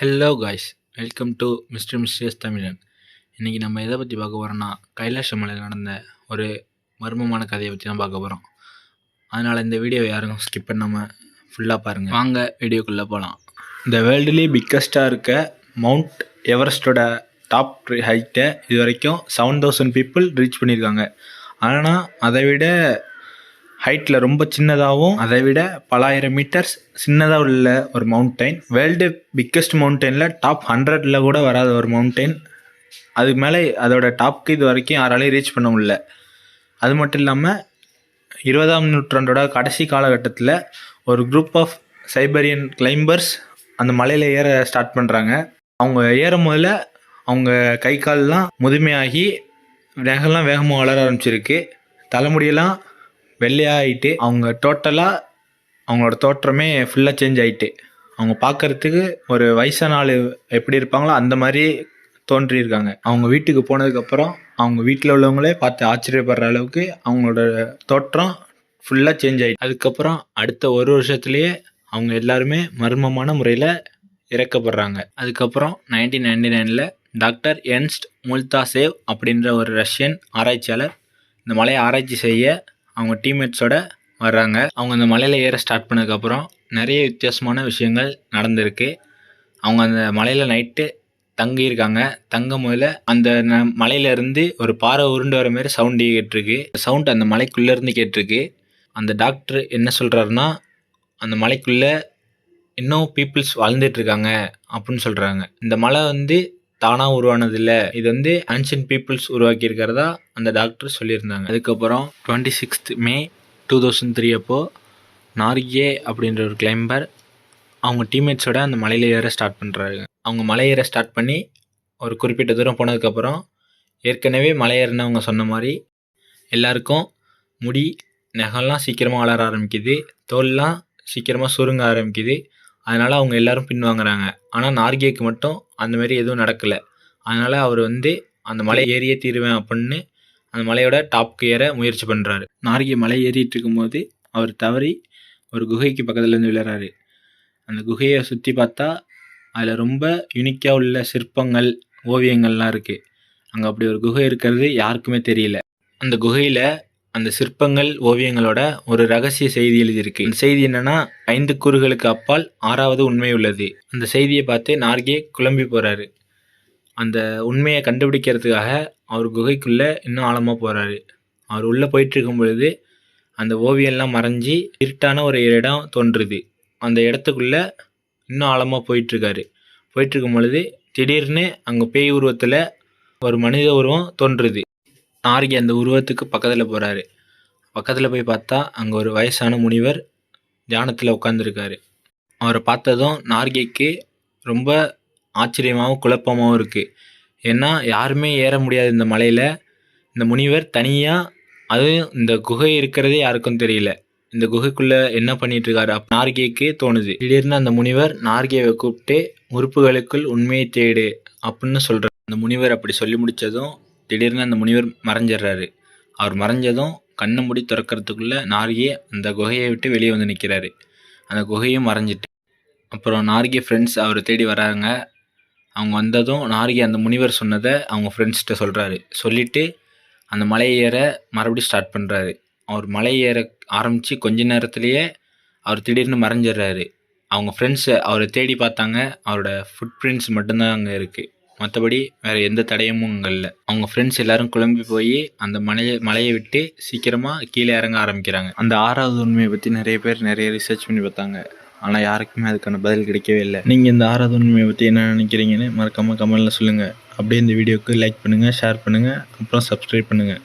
Hello guys, welcome to mister mister's தமிழன். இன்றைக்கி நம்ம எதை பற்றி பார்க்க போகிறோன்னா, கைலாஷ மலையில் நடந்த ஒரு மர்மமான கதையை பற்றி தான் பார்க்க போகிறோம். அதனால் இந்த வீடியோ யாரும் ஸ்கிப் பண்ணாமல் ஃபுல்லாக பாருங்கள். வாங்க வீடியோக்குள்ளே போகலாம். இந்த வேர்ல்டுலேயே பிக்கஸ்ட்டாக இருக்க மவுண்ட் எவரெஸ்ட்டோட டாப் ஹைட்டை இது வரைக்கும் 7000 பீப்புள் ரீச் பண்ணியிருக்காங்க. ஆனால் அதை விட ஹைட்டில் ரொம்ப சின்னதாகவும் அதை விட பல ஆயிரம் மீட்டர்ஸ் சின்னதாக உள்ள ஒரு மவுண்டைன், வேர்ல்டு பிக்கஸ்ட் மவுண்டெயினில் டாப் 100ல் கூட வராத ஒரு மவுண்டெயின். அதுக்கு மேலே அதோட டாப்க்கு இது வரைக்கும் யாராலையும் ரீச் பண்ண முடியல. அது மட்டும் இல்லாமல் 20ஆம் நூற்றாண்டோட கடைசி காலகட்டத்தில் ஒரு குரூப் ஆஃப் சைபரியன் கிளைம்பர்ஸ் அந்த மலையில் ஏற ஸ்டார்ட் பண்ணுறாங்க. அவங்க ஏறும் போதில் அவங்க கை கால்லாம் முதுமையாகி நகெல்லாம் வேகமாக வளர ஆரம்பிச்சிருக்கு. தலைமுடியெல்லாம் வெள்ளையாகிட்டு அவங்க டோட்டலாக அவங்களோட தோற்றமே ஃபுல்லாக சேஞ்ச் ஆகிட்டு அவங்க பார்க்குறதுக்கு ஒரு வயசான ஆள் எப்படி இருப்பாங்களோ அந்த மாதிரி தோன்றியிருக்காங்க. அவங்க வீட்டுக்கு போனதுக்கப்புறம் அவங்க வீட்டில் உள்ளவங்களே பார்த்து ஆச்சரியப்படுற அளவுக்கு அவங்களோட தோற்றம் ஃபுல்லாக சேஞ்ச் ஆகிட்டு, அதுக்கப்புறம் அடுத்த ஒரு வருஷத்துலேயே அவங்க எல்லாருமே மர்மமான முறையில் இறக்கப்படுறாங்க. அதுக்கப்புறம் 1999 டாக்டர் எர்ன்ஸ்ட் முல்தாசேவ் அப்படின்ற ஒரு ரஷ்யன் ஆராய்ச்சியாளர் இந்த மலையை ஆராய்ச்சி செய்ய அவங்க டீம்மேட்ஸோட வர்றாங்க. அவங்க அந்த மலையில் ஏற ஸ்டார்ட் பண்ணதுக்கப்புறம் நிறைய வித்தியாசமான விஷயங்கள் நடந்திருக்கு. அவங்க அந்த மலையில் நைட்டு தங்கியிருக்காங்க. தங்கும் போதில் அந்த மலையிலேருந்து ஒரு பாறை உருண்டு வர மாதிரி சவுண்டு கேட்டிருக்கு. சவுண்ட் அந்த மலைக்குள்ளேருந்து கேட்டிருக்கு. அந்த டாக்டர் என்ன சொல்கிறாருன்னா, அந்த மலைக்குள்ளே இன்னும் பீப்புள்ஸ் வாழ்ந்துட்டுருக்காங்க அப்படின்னு சொல்கிறாங்க. இந்த மலை தானாக உருவானதில்லை, இது ஆன்ஷியன்ட் பீப்புள்ஸ் உருவாக்கி இருக்கிறதா அந்த டாக்டர் சொல்லியிருந்தாங்க. அதுக்கப்புறம் 26 மே 2003 அப்போது நார்கே அப்படின்ற ஒரு கிளைம்பர் அவங்க டீம்மேட்ஸோட அந்த மலையில் ஏற ஸ்டார்ட் பண்ணுறாங்க. அவங்க மலை ஏற ஸ்டார்ட் பண்ணி ஒரு குறிப்பிட்ட தூரம் போனதுக்கப்புறம் ஏற்கனவே மலை ஏறினவங்க சொன்ன மாதிரி எல்லாருக்கும் முடி நகம்லாம் சீக்கிரமாக வளர ஆரம்பிக்குது, தோல்லாம் சீக்கிரமாக சுருங்க ஆரம்பிக்குது. அதனால் அவங்க எல்லோரும் பின்வாங்குறாங்க. ஆனால் நார்கேக்கு மட்டும் அந்தமாரி எதுவும் நடக்கலை. அதனால் அவர் அந்த மலை ஏறியே தீருவேன் அப்படின்னு அந்த மலையோட டாப்க்கு ஏற முயற்சி பண்ணுறாரு. நார்கே மலை ஏறிட்டு இருக்கும்போது அவர் தவறி ஒரு குகைக்கு பக்கத்துலேருந்து விழுறாரு. அந்த குகையை சுற்றி பார்த்தா அதில் ரொம்ப யூனிக்காக உள்ள சிற்பங்கள், ஓவியங்கள்லாம் இருக்குது. அங்கே அப்படி ஒரு குகை இருக்கிறது யாருக்குமே தெரியல. அந்த குகையில் அந்த சிற்பங்கள், ஓவியங்களோட ஒரு ரகசிய செய்தி எழுதியிருக்கு. இந்த செய்தி என்னன்னா, 5 கூறுகளுக்கு அப்பால் 6வது உண்மை உள்ளது. அந்த செய்தியை பார்த்து நார்கே குழம்பி போகிறாரு. அந்த உண்மையை கண்டுபிடிக்கிறதுக்காக அவர் குகைக்குள்ளே இன்னும் ஆழமாக போகிறாரு. அவர் உள்ளே போயிட்டுருக்கும் பொழுது அந்த ஓவியம்லாம் மறைஞ்சி இருட்டான ஒரு இடம் தோன்றுது. அந்த இடத்துக்குள்ளே இன்னும் ஆழமாக போயிட்டுருக்காரு. போயிட்டுருக்கும் பொழுது திடீர்னு அங்கே பேய் உருவத்தில் ஒரு மனித உருவம் தோன்றுது. நார்கே அந்த உருவத்துக்கு பக்கத்தில் போகிறாரு. பக்கத்தில் போய் பார்த்தா அங்கே ஒரு வயசான முனிவர் தியானத்தில் உட்காந்துருக்காரு. அவரை பார்த்ததும் நார்கேக்கு ரொம்ப ஆச்சரியமாகவும் குழப்பமாகவும் இருக்குது. ஏன்னா யாருமே ஏற முடியாது இந்த மலையில். இந்த முனிவர் தனியாக, அதுவும் இந்த குகை இருக்கிறதே யாருக்கும் தெரியல. இந்த குகைக்குள்ளே என்ன பண்ணிகிட்ருக்காரு நார்கேக்கு தோணுது. திடீர்னு அந்த முனிவர் நார்கேவை கூப்பிட்டு உறுப்புகளுக்குள் உண்மையை தேடு அப்படின்னு சொல்கிறார். அந்த முனிவர் அப்படி சொல்லி முடித்ததும் திடீர்னு அந்த முனிவர் மறைஞ்சிடுறாரு. அவர் மறைஞ்சதும் கண்ணை மூடி திறக்கிறதுக்குள்ளே நார்கே அந்த குகையை விட்டு வெளியே வந்து நிற்கிறாரு. அந்த குகையும் மறைஞ்சிட்டு அப்புறம் நார்கே ஃப்ரெண்ட்ஸ் அவரை தேடி வராங்க. அவங்க வந்ததும் நார்கே அந்த முனிவர் சொன்னதை அவங்க ஃப்ரெண்ட்ஸ்கிட்ட சொல்கிறாரு. சொல்லிவிட்டு அந்த மலையை ஏற மறுபடியும் ஸ்டார்ட் பண்ணுறாரு. அவர் மலை ஏற ஆரம்பித்து கொஞ்ச நேரத்துலேயே அவர் திடீர்னு மறைஞ்சிடுறாரு. அவங்க ஃப்ரெண்ட்ஸை அவரை தேடி பார்த்தாங்க. அவரோட ஃபுட் பிரிண்ட்ஸ் மட்டும்தான் அங்கே இருக்குது. மற்றபடி வேறு எந்த தடயமும் அங்கே இல்லை. அவங்க ஃப்ரெண்ட்ஸ் எல்லோரும் குழம்பி போய் அந்த மலையை விட்டு சீக்கிரமாக கீழே இறங்க ஆரம்பிக்கிறாங்க. அந்த 6வது உண்மையை பற்றி நிறைய பேர் நிறைய ரிசர்ச் பண்ணி பார்த்தாங்க. ஆனால் யாருக்குமே அதுக்கான பதில் கிடைக்கவே இல்லை. நீங்கள் இந்த 6வது உண்மையை பற்றி என்ன நினைக்கிறீங்கன்னு மறக்காமல் கமெண்ட்டில் சொல்லுங்கள். அப்படியே இந்த வீடியோவுக்கு லைக் பண்ணுங்கள், ஷேர் பண்ணுங்கள், அப்புறம் சப்ஸ்கிரைப் பண்ணுங்கள்.